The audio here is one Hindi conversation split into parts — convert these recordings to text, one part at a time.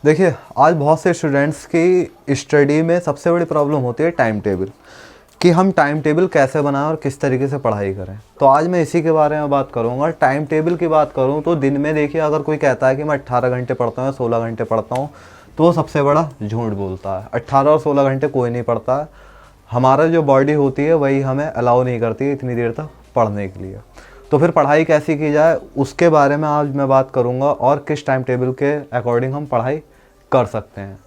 देखिए, आज बहुत से स्टूडेंट्स की स्टडी में सबसे बड़ी प्रॉब्लम होती है टाइम टेबल, कि हम टाइम टेबल कैसे बनाएं और किस तरीके से पढ़ाई करें। तो आज मैं इसी के बारे में बात करूंगा। टाइम टेबल की बात करूं तो दिन में देखिए, अगर कोई कहता है कि मैं 18 घंटे पढ़ता हूँ, 16 घंटे पढ़ता हूँ, तो वो सबसे बड़ा झूठ बोलता है। 18 और 16 घंटे कोई नहीं पढ़ता है। हमारा जो बॉडी होती है वही हमें अलाउ नहीं करती है इतनी देर तक पढ़ने के लिए। तो फिर पढ़ाई कैसी की जाए उसके बारे में आज मैं बात करूंगा, और किस टाइम टेबल के अकॉर्डिंग हम पढ़ाई कर सकते हैं।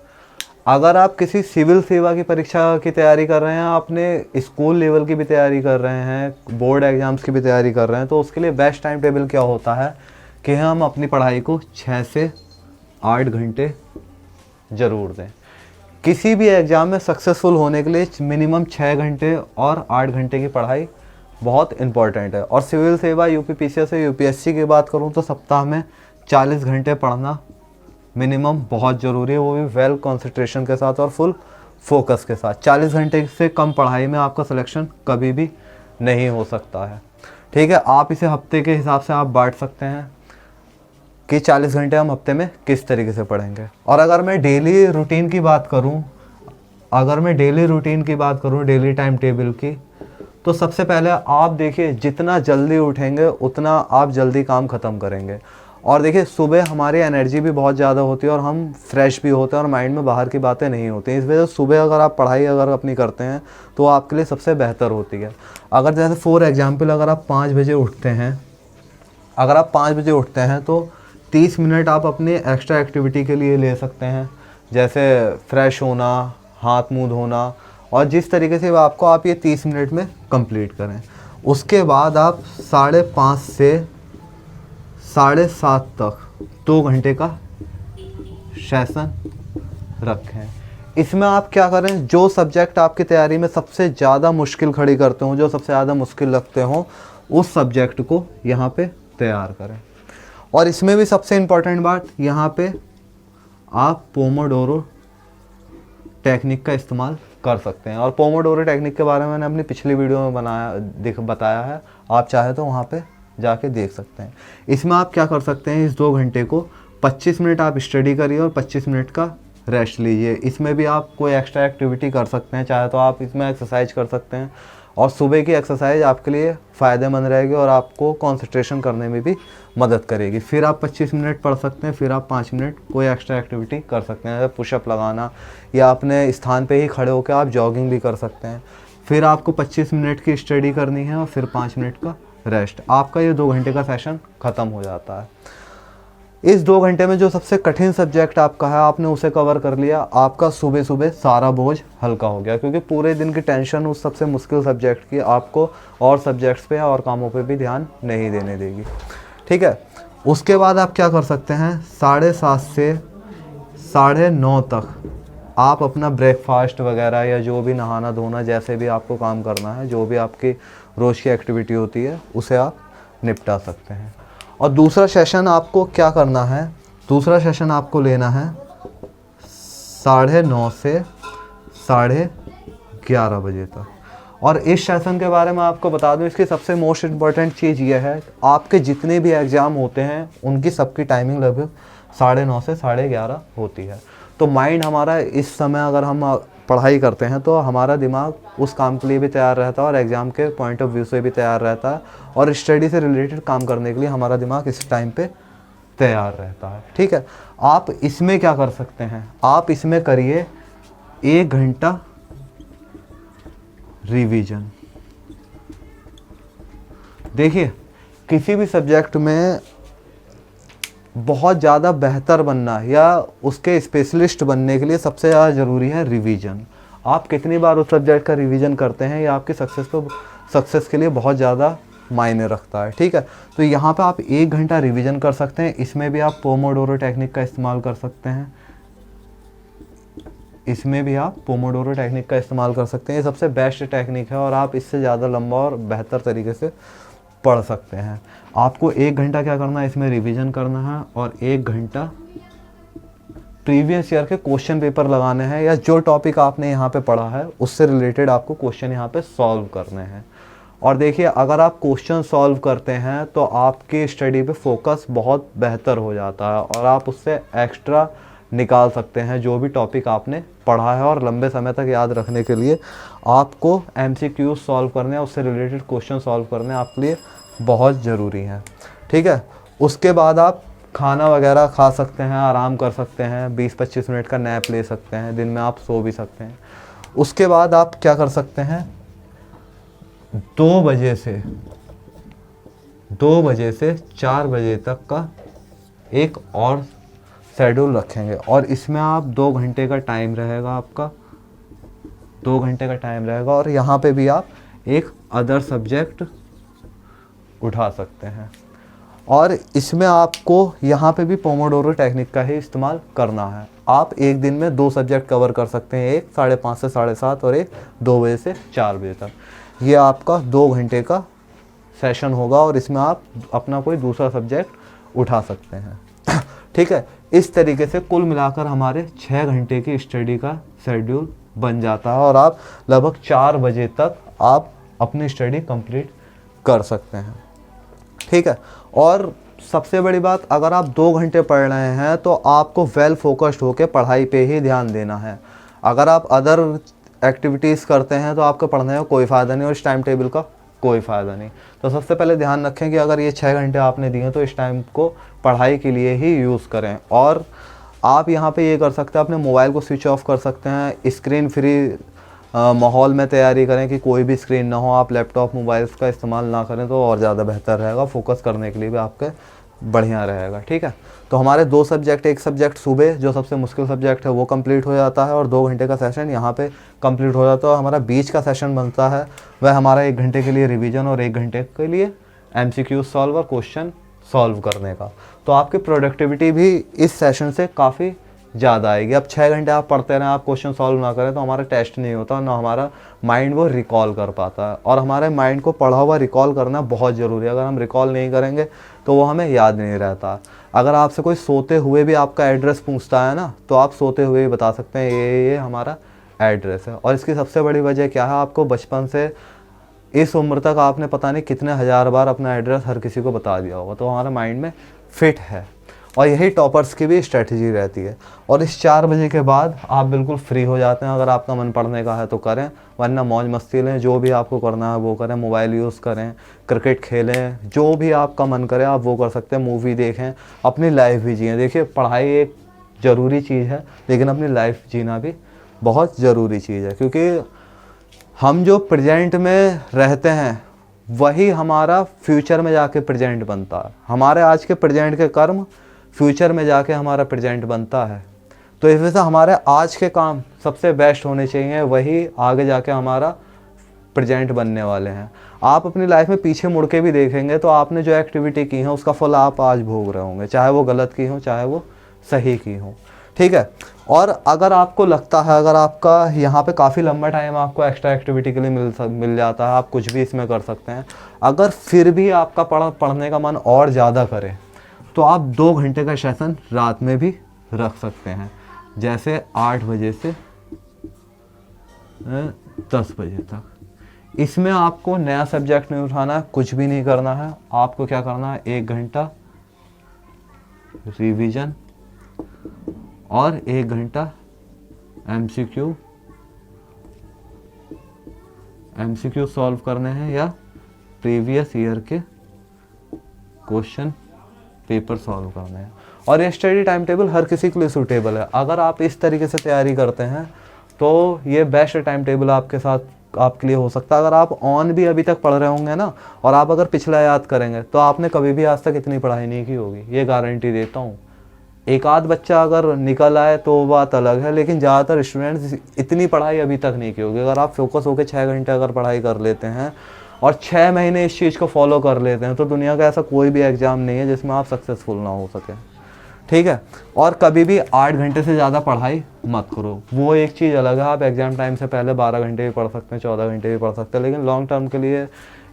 अगर आप किसी सिविल सेवा की परीक्षा की तैयारी कर रहे हैं, अपने स्कूल लेवल की भी तैयारी कर रहे हैं, बोर्ड एग्जाम्स की भी तैयारी कर रहे हैं, तो उसके लिए बेस्ट टाइम टेबल क्या होता है कि हम अपनी पढ़ाई को 6 से 8 घंटे ज़रूर दें। किसी भी एग्ज़ाम में सक्सेसफुल होने के लिए मिनिमम 6 घंटे और 8 घंटे की पढ़ाई बहुत इंपॉर्टेंट है। और सिविल सेवा, यूपी पीसीएस से यूपीएससी की बात करूं तो सप्ताह में 40 घंटे पढ़ना मिनिमम बहुत ज़रूरी है, वो भी वेल कंसंट्रेशन के साथ और फुल फोकस के साथ। 40 घंटे से कम पढ़ाई में आपका सिलेक्शन कभी भी नहीं हो सकता है। ठीक है, आप इसे हफ्ते के हिसाब से आप बांट सकते हैं कि 40 घंटे हम हफ्ते में किस तरीके से पढ़ेंगे। और अगर मैं डेली रूटीन की बात करूं, डेली टाइम टेबल की, तो सबसे पहले आप देखिए, जितना जल्दी उठेंगे उतना आप जल्दी काम ख़त्म करेंगे। और देखिए, सुबह हमारी एनर्जी भी बहुत ज़्यादा होती है और हम फ्रेश भी होते हैं और माइंड में बाहर की बातें नहीं होती हैं। इस वजह से सुबह अगर आप पढ़ाई अगर अपनी करते हैं तो आपके लिए सबसे बेहतर होती है। अगर जैसे फॉर एग्जांपल, अगर आप 5 बजे उठते हैं तो 30 मिनट आप अपनी एक्स्ट्रा एक्टिविटी के लिए ले सकते हैं, जैसे फ्रेश होना, हाथ मुँह धोना, और जिस तरीके से आपको आप ये 30 मिनट में कंप्लीट करें। उसके बाद आप 5:30 से 7:30 तक 2 घंटे का सेशन रखें। इसमें आप क्या करें, जो सब्जेक्ट आपकी तैयारी में सबसे ज़्यादा मुश्किल खड़ी करते हो, जो सबसे ज़्यादा मुश्किल लगते हो, उस सब्जेक्ट को यहाँ पे तैयार करें। और इसमें भी सबसे इम्पॉर्टेंट बात, यहाँ पे आप पोमोडोरो टेक्निक का इस्तेमाल कर सकते हैं। और पोमोडोरो टेक्निक के बारे में मैंने अपनी पिछली वीडियो में बताया है, आप चाहे तो वहाँ पे जाके देख सकते हैं। इसमें आप क्या कर सकते हैं, इस 2 घंटे को 25 मिनट आप स्टडी करिए और 25 मिनट का रेस्ट लीजिए। इसमें भी आप कोई एक्स्ट्रा एक्टिविटी कर सकते हैं, चाहे तो आप इसमें एक्सरसाइज कर सकते हैं, और सुबह की एक्सरसाइज आपके लिए फ़ायदेमंद रहेगी और आपको कंसंट्रेशन करने में भी मदद करेगी। फिर आप 25 मिनट पढ़ सकते हैं, फिर आप 5 मिनट कोई एक्स्ट्रा एक्टिविटी कर सकते हैं, जैसे पुशअप लगाना, या अपने स्थान पे ही खड़े होकर आप जॉगिंग भी कर सकते हैं। फिर आपको 25 मिनट की स्टडी करनी है और फिर 5 मिनट का रेस्ट। आपका ये 2 घंटे का सेशन ख़त्म हो जाता है। इस 2 घंटे में जो सबसे कठिन सब्जेक्ट आपका है, आपने उसे कवर कर लिया, आपका सुबह सुबह सारा बोझ हल्का हो गया, क्योंकि पूरे दिन की टेंशन उस सबसे मुश्किल सब्जेक्ट की आपको और सब्जेक्ट्स पे और कामों पे भी ध्यान नहीं देने देगी। ठीक है, उसके बाद आप क्या कर सकते हैं, 7:30 से 9:30 तक आप अपना ब्रेकफास्ट वगैरह या जो भी नहाना धोना, जैसे भी आपको काम करना है, जो भी आपकी रोज़ की एक्टिविटी होती है, उसे आप निपटा सकते हैं। और दूसरा सेशन आपको क्या करना है, दूसरा सेशन आपको लेना है 9:30 से 11:30 बजे तक। और इस सेशन के बारे में आपको बता दूं, इसकी सबसे मोस्ट इम्पॉर्टेंट चीज़ ये है, आपके जितने भी एग्ज़ाम होते हैं उनकी सबकी टाइमिंग लगभग 9:30 से 11:30 होती है। तो माइंड हमारा इस समय अगर हम पढ़ाई करते हैं तो हमारा दिमाग उस काम के लिए भी तैयार रहता है और एग्ज़ाम के पॉइंट ऑफ व्यू से भी तैयार रहता है, और स्टडी से रिलेटेड काम करने के लिए हमारा दिमाग इस टाइम पे तैयार रहता है। ठीक है, आप इसमें क्या कर सकते हैं, आप इसमें करिए 1 घंटा रिवीजन। देखिए, किसी भी सब्जेक्ट में बहुत ज़्यादा बेहतर बनना या उसके स्पेशलिस्ट बनने के लिए सबसे ज़्यादा ज़रूरी है रिवीजन। आप कितनी बार उस सब्जेक्ट का रिवीजन करते हैं, ये आपकी सक्सेस के लिए बहुत ज़्यादा मायने रखता है। ठीक है, तो यहाँ पे आप 1 घंटा रिवीजन कर सकते हैं। इसमें भी आप पोमोडोरो टेक्निक का इस्तेमाल कर सकते हैं, ये सबसे बेस्ट टेक्निक है और आप इससे ज़्यादा लंबा और बेहतर तरीके से पढ़ सकते हैं। आपको 1 घंटा क्या करना है, इसमें रिवीजन करना है, और 1 घंटा प्रीवियस ईयर के क्वेश्चन पेपर लगाने हैं, या जो टॉपिक आपने यहाँ पे पढ़ा है उससे रिलेटेड आपको क्वेश्चन यहाँ पे सॉल्व करने हैं। और देखिए, अगर आप क्वेश्चन सॉल्व करते हैं तो आपकी स्टडी पे फोकस बहुत बेहतर हो जाता है और आप उससे एक्स्ट्रा निकाल सकते हैं जो भी टॉपिक आपने पढ़ा है। और लंबे समय तक याद रखने के लिए आपको MCQ सॉल्व करने, उससे रिलेटेड क्वेश्चन सॉल्व करने आपके लिए बहुत ज़रूरी हैं। ठीक है, उसके बाद आप खाना वगैरह खा सकते हैं, आराम कर सकते हैं, 20-25 मिनट का नैप ले सकते हैं, दिन में आप सो भी सकते हैं। उसके बाद आप क्या कर सकते हैं, 2 बजे से 4 बजे तक का एक और शेड्यूल रखेंगे, और इसमें आप 2 घंटे का टाइम रहेगा आपका, 2 घंटे का टाइम रहेगा। और यहाँ पे भी आप एक अदर सब्जेक्ट उठा सकते हैं। और इसमें आपको यहाँ पे भी पोमोडोरो टेक्निक का ही इस्तेमाल करना है। आप एक दिन में 2 सब्जेक्ट कवर कर सकते हैं, एक 5:30 से 7:30 और एक 2 बजे से 4 बजे तक। ये आपका 2 घंटे का सेशन होगा और इसमें आप अपना कोई दूसरा सब्जेक्ट उठा सकते हैं। ठीक है, इस तरीके से कुल मिलाकर हमारे 6 घंटे की स्टडी का शेड्यूल बन जाता है और आप लगभग 4 बजे तक आप अपनी स्टडी कंप्लीट कर सकते हैं। ठीक है, और सबसे बड़ी बात, अगर आप 2 घंटे पढ़ रहे हैं तो आपको वेल फोकस्ड होकर पढ़ाई पे ही ध्यान देना है। अगर आप अदर एक्टिविटीज़ करते हैं तो आपको पढ़ने का कोई फ़ायदा नहीं और इस टाइम टेबल का कोई फ़ायदा नहीं। तो सबसे पहले ध्यान रखें कि अगर ये 6 घंटे आपने दिए तो इस टाइम को पढ़ाई के लिए ही यूज़ करें। और आप यहाँ पे ये कर सकते हैं, अपने मोबाइल को स्विच ऑफ कर सकते हैं, स्क्रीन फ्री माहौल में तैयारी करें कि कोई भी स्क्रीन ना हो, आप लैपटॉप मोबाइल्स का इस्तेमाल ना करें तो और ज़्यादा बेहतर रहेगा, फोकस करने के लिए भी आपके बढ़िया रहेगा। ठीक है, तो हमारे 2 सब्जेक्ट, एक सब्जेक्ट सुबह जो सबसे मुश्किल सब्जेक्ट है वो कंप्लीट हो जाता है और 2 घंटे का सेशन यहाँ पे कंप्लीट हो जाता है। हमारा बीच का सेशन बनता है वह हमारा 1 घंटे के लिए रिवीजन और 1 घंटे के लिए MCQ सॉल्व और क्वेश्चन सॉल्व करने का। तो आपकी प्रोडक्टिविटी भी इस सेशन से काफ़ी ज़्यादा आएगी। अब 6 घंटे आप पढ़ते रहें, आप क्वेश्चन सॉल्व ना करें तो हमारा टेस्ट नहीं होता, ना हमारा माइंड वो रिकॉल कर पाता है। और हमारे माइंड को पढ़ा हुआ रिकॉल करना बहुत ज़रूरी है। अगर हम रिकॉल नहीं करेंगे तो वो हमें याद नहीं रहता। अगर आपसे कोई सोते हुए भी आपका एड्रेस पूछता है ना, तो आप सोते हुए भी बता सकते हैं ये हमारा एड्रेस है। और इसकी सबसे बड़ी वजह क्या है, आपको बचपन से इस उम्र तक आपने पता नहीं कितने हज़ार बार अपना एड्रेस हर किसी को बता दिया होगा, तो हमारा माइंड में फिट है। और यही टॉपर्स की भी स्ट्रेटजी रहती है। और इस 4 बजे के बाद आप बिल्कुल फ्री हो जाते हैं। अगर आपका मन पढ़ने का है तो करें, वरना मौज मस्ती लें, जो भी आपको करना है वो करें, मोबाइल यूज़ करें, क्रिकेट खेलें, जो भी आपका मन करे आप वो कर सकते हैं, मूवी देखें, अपनी लाइफ भी जिएं। देखिए, पढ़ाई एक ज़रूरी चीज़ है लेकिन अपनी लाइफ जीना भी बहुत ज़रूरी चीज़ है, क्योंकि हम जो प्रेजेंट में रहते हैं वही हमारा फ्यूचर में जाके प्रेजेंट बनता है। हमारे आज के प्रेजेंट के कर्म फ्यूचर में जाके हमारा प्रेजेंट बनता है। तो इस वजह से हमारे आज के काम सबसे बेस्ट होने चाहिए, वही आगे जाके हमारा प्रेजेंट बनने वाले हैं। आप अपनी लाइफ में पीछे मुड़ के भी देखेंगे तो आपने जो एक्टिविटी की है उसका फल आप आज भोग रहे होंगे, चाहे वो गलत की हो चाहे वो सही की हो। ठीक है, और अगर आपको लगता है, अगर आपका यहाँ पे काफ़ी लंबा टाइम आपको एक्स्ट्रा एक्टिविटी के लिए मिल जाता है, आप कुछ भी इसमें कर सकते हैं, अगर फिर भी आपका पढ़ने का मन और ज़्यादा करे तो आप 2 घंटे का सेशन रात में भी रख सकते हैं, जैसे 8 बजे से 10 बजे तक। इसमें आपको नया सब्जेक्ट नहीं उठाना है, कुछ भी नहीं करना है। आपको क्या करना है, 1 घंटा रिवीजन और 1 घंटा MCQ सॉल्व करने हैं या प्रीवियस ईयर के क्वेश्चन पेपर सॉल्व करने हैं। और ये स्टडी टाइम टेबल हर किसी के लिए सूटेबल है। अगर आप इस तरीके से तैयारी करते हैं तो ये बेस्ट टाइम टेबल आपके साथ आपके लिए हो सकता है। अगर आप ऑन भी अभी तक पढ़ रहे होंगे ना, और आप अगर पिछला याद करेंगे तो आपने कभी भी आज तक इतनी पढ़ाई नहीं की होगी, ये गारंटी देता हूँ। एक आध बच्चा अगर निकल आए तो बात अलग है, लेकिन ज़्यादातर स्टूडेंट्स इतनी पढ़ाई अभी तक नहीं की होगी। अगर आप फोकस होकर 6 घंटे अगर पढ़ाई कर लेते हैं और 6 महीने इस चीज़ को फॉलो कर लेते हैं तो दुनिया का ऐसा कोई भी एग्ज़ाम नहीं है जिसमें आप सक्सेसफुल ना हो सके। ठीक है, और कभी भी 8 घंटे से ज़्यादा पढ़ाई मत करो, वो एक चीज़ अलग है। आप एग्ज़ाम टाइम से पहले 12 घंटे भी पढ़ सकते हैं, 14 घंटे भी पढ़ सकते हैं, लेकिन लॉन्ग टर्म के लिए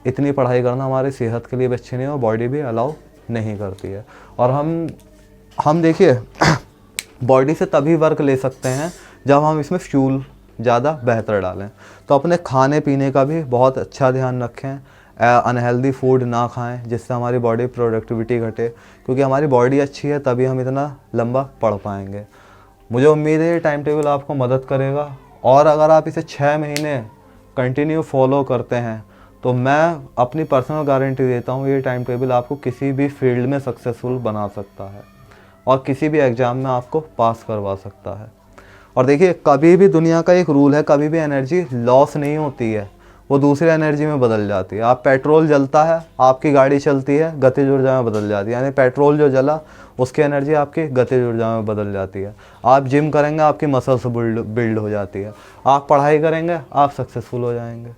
इतनी पढ़ाई करना हमारी सेहत के लिए भी अच्छी नहीं है और बॉडी भी अलाउ नहीं करती है। और हम देखिए बॉडी से तभी वर्क ले सकते हैं जब हम इसमें फ्यूल ज़्यादा बेहतर डालें। तो अपने खाने पीने का भी बहुत अच्छा ध्यान रखें, अनहेल्दी फूड ना खाएं जिससे हमारी बॉडी प्रोडक्टिविटी घटे, क्योंकि हमारी बॉडी अच्छी है तभी हम इतना लंबा पढ़ पाएंगे। मुझे उम्मीद है ये टाइम टेबल आपको मदद करेगा, और अगर आप इसे 6 महीने कंटिन्यू फॉलो करते हैं तो मैं अपनी पर्सनल गारंटी देता हूँ ये टाइम टेबल आपको किसी भी फील्ड में सक्सेसफुल बना सकता है और किसी भी एग्ज़ाम में आपको पास करवा सकता है। और देखिए, कभी भी दुनिया का एक रूल है, कभी भी एनर्जी लॉस नहीं होती है, वो दूसरी एनर्जी में बदल जाती है। आप पेट्रोल जलता है, आपकी गाड़ी चलती है, गतिज ऊर्जा में बदल जाती है, यानी पेट्रोल जो जला उसकी एनर्जी आपकी गतिज ऊर्जा में बदल जाती है। आप जिम करेंगे, आपकी मसल्स बिल्ड हो जाती है। आप पढ़ाई करेंगे, आप सक्सेसफुल हो जाएंगे।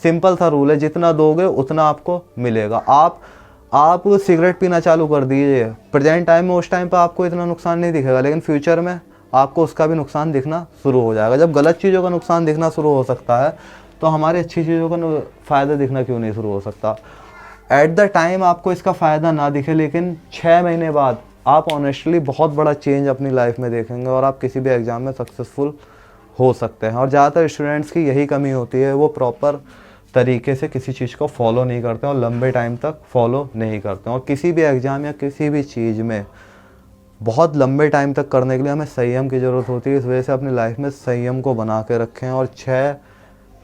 सिंपल सा रूल है, जितना दोगे उतना आपको मिलेगा। आप सिगरेट पीना चालू कर दीजिए प्रेजेंट टाइम में, उस टाइम पर आपको इतना नुकसान नहीं दिखेगा, लेकिन फ्यूचर में आपको उसका भी नुकसान दिखना शुरू हो जाएगा। जब गलत चीज़ों का नुकसान दिखना शुरू हो सकता है तो हमारी अच्छी चीज़ों का फ़ायदा दिखना क्यों नहीं शुरू हो सकता। एट द टाइम आपको इसका फ़ायदा ना दिखे, लेकिन 6 महीने बाद आप ऑनेस्टली बहुत बड़ा चेंज अपनी लाइफ में देखेंगे और आप किसी भी एग्ज़ाम में सक्सेसफुल हो सकते हैं। और ज़्यादातर स्टूडेंट्स की यही कमी होती है, वो प्रॉपर तरीके से किसी चीज़ को फॉलो नहीं करते और लंबे टाइम तक फॉलो नहीं करते। और किसी भी एग्ज़ाम या किसी भी चीज़ में बहुत लंबे टाइम तक करने के लिए हमें संयम की ज़रूरत होती है। इस वजह से अपनी लाइफ में संयम को बना के रखें और 6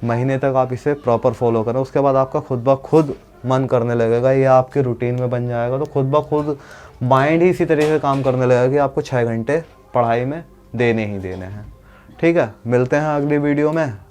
महीने तक आप इसे प्रॉपर फॉलो करें। उसके बाद आपका खुद ब खुद मन करने लगेगा, ये आपके रूटीन में बन जाएगा, तो खुद ब खुद माइंड ही इसी तरीके से काम करने लगेगा कि आपको 6 घंटे पढ़ाई में देने ही देने हैं। ठीक है, मिलते हैं अगली वीडियो में।